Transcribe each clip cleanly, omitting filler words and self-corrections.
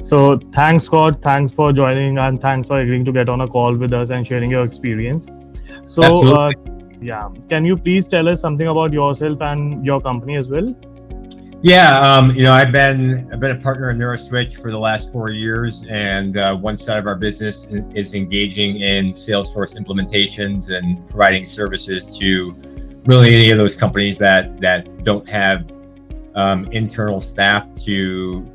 So thanks, Scott. Thanks for joining and thanks for agreeing to get on a call with us and sharing your experience. So, Absolutely. yeah, can you please tell us something about yourself and your company as well? Yeah, I've been a partner in NeuraSwitch for the last 4 years, and one side of our business is engaging in Salesforce implementations and providing services to really any of those companies that don't have internal staff to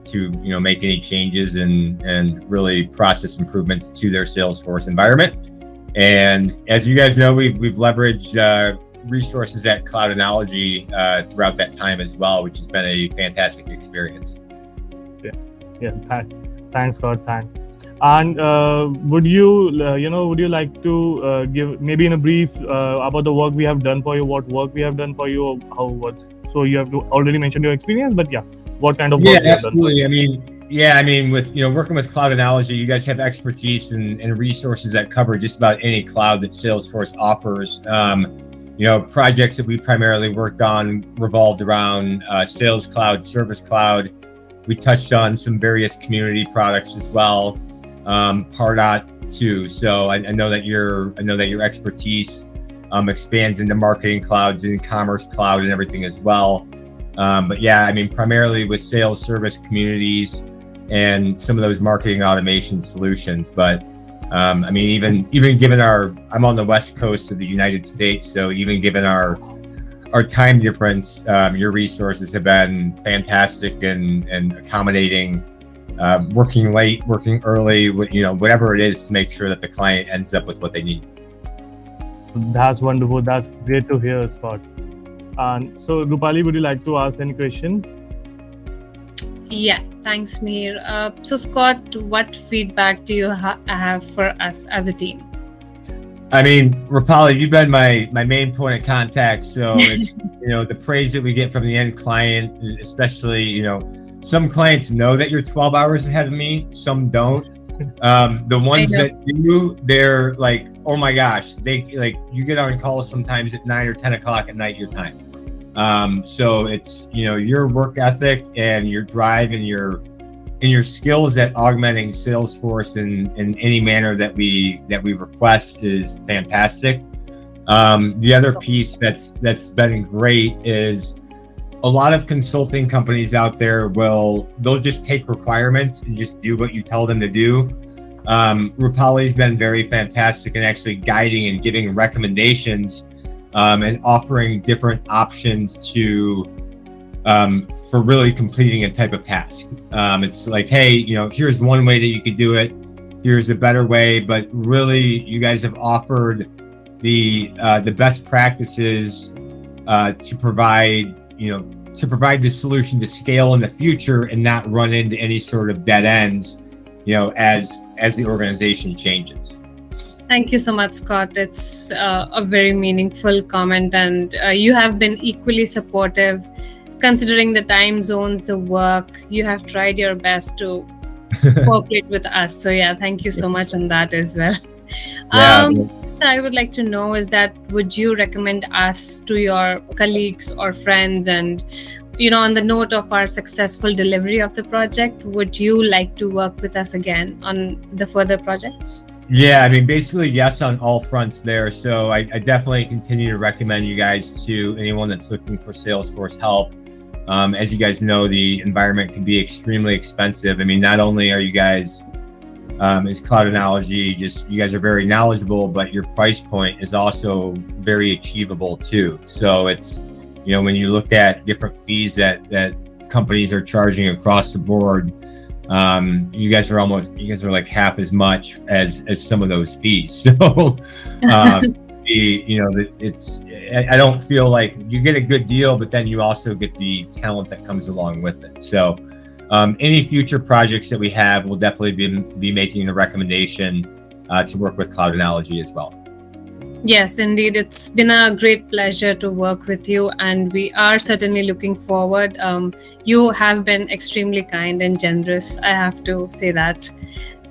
make any changes and really process improvements to their Salesforce environment. And as you guys know, we've leveraged resources at Cloud Analogy throughout that time as well, which has been a fantastic experience. Thanks, Scott. Thanks. And would you like to give maybe in a brief about the work we have done for you, what work we have done for you, or how what? So you have to already mentioned your experience, but yeah, what kind of work you have done for you? Absolutely. With working with Cloud Analogy, you guys have expertise and resources that cover just about any cloud that Salesforce offers. Projects that we primarily worked on revolved around Sales Cloud, Service Cloud. We touched on some various community products as well, Pardot too. So I know that your expertise expands into marketing clouds and commerce cloud and everything as well. But yeah, primarily with sales, service, communities, and some of those marketing automation solutions. But even given I'm on the West Coast of the United States, so even given our time difference, your resources have been fantastic and accommodating, working late, working early, whatever it is to make sure that the client ends up with what they need. That's wonderful. That's great to hear, Scott. And so, Rupali, would you like to ask any question? Yeah, thanks, Mir. So, Scott, what feedback do you have for us as a team? Rupali, you've been my main point of contact. So it's, the praise that we get from the end client, especially, some clients know that you're 12 hours ahead of me. Some don't. The ones that do, they're like, oh my gosh, you get on calls sometimes at 9 or 10 o'clock at night, your time. So it's, your work ethic and your drive and your skills at augmenting Salesforce in any manner that we request is fantastic. The other piece that's been great is a lot of consulting companies out there they'll just take requirements and just do what you tell them to do. Rupali's been very fantastic in actually guiding and giving recommendations and offering different options for really completing a type of task. It's like, hey, here's one way that you could do it. Here's a better way, but really, you guys have offered the best practices to provide the solution to scale in the future and not run into any sort of dead ends, as the organization changes. Thank you so much, Scott. It's a very meaningful comment, and you have been equally supportive considering the time zones, the work. You have tried your best to cooperate with us. So yeah, thank you so much on that as well. Yeah. I would like to know is that would you recommend us to your colleagues or friends? And on the note of our successful delivery of the project, would you like to work with us again on the further projects? Yeah, basically yes on all fronts there. So I definitely continue to recommend you guys to anyone that's looking for Salesforce help. As you guys know, the environment can be extremely expensive. Not only are you guys, as Cloud Analogy, you guys are very knowledgeable, but your price point is also very achievable too. So it's, when you look at different fees that companies are charging across the board, you guys are like half as much as some of those fees. So, I don't feel like you get a good deal, but then you also get the talent that comes along with it. So, any future projects that we have, we'll definitely be making the recommendation to work with Cloud Analogy as well. Yes, indeed. It's been a great pleasure to work with you, and we are certainly looking forward. You have been extremely kind and generous. I have to say that.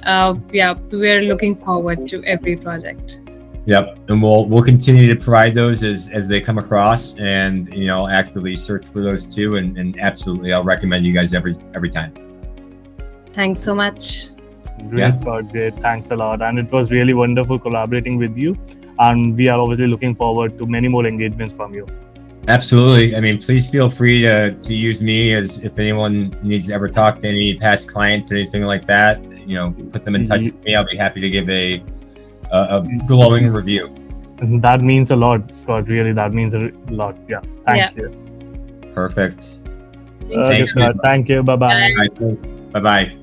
We're looking forward to every project. Yep, and we'll continue to provide those as they come across, and actively search for those too. And absolutely, I'll recommend you guys every time. Thanks so much. Great, Yeah. Scott. Great. Thanks a lot. And it was really wonderful collaborating with you. And we are obviously looking forward to many more engagements from you. Absolutely. I mean, please feel free to use me as if anyone needs to ever talk to any past clients, anything like that. Put them in touch with me. I'll be happy to give a glowing review. That means a lot, Scott. Really, that means a lot. Yeah. Thank you. Perfect. Thanks. Okay, Scott. Thank you. Bye-bye. Bye. Bye bye.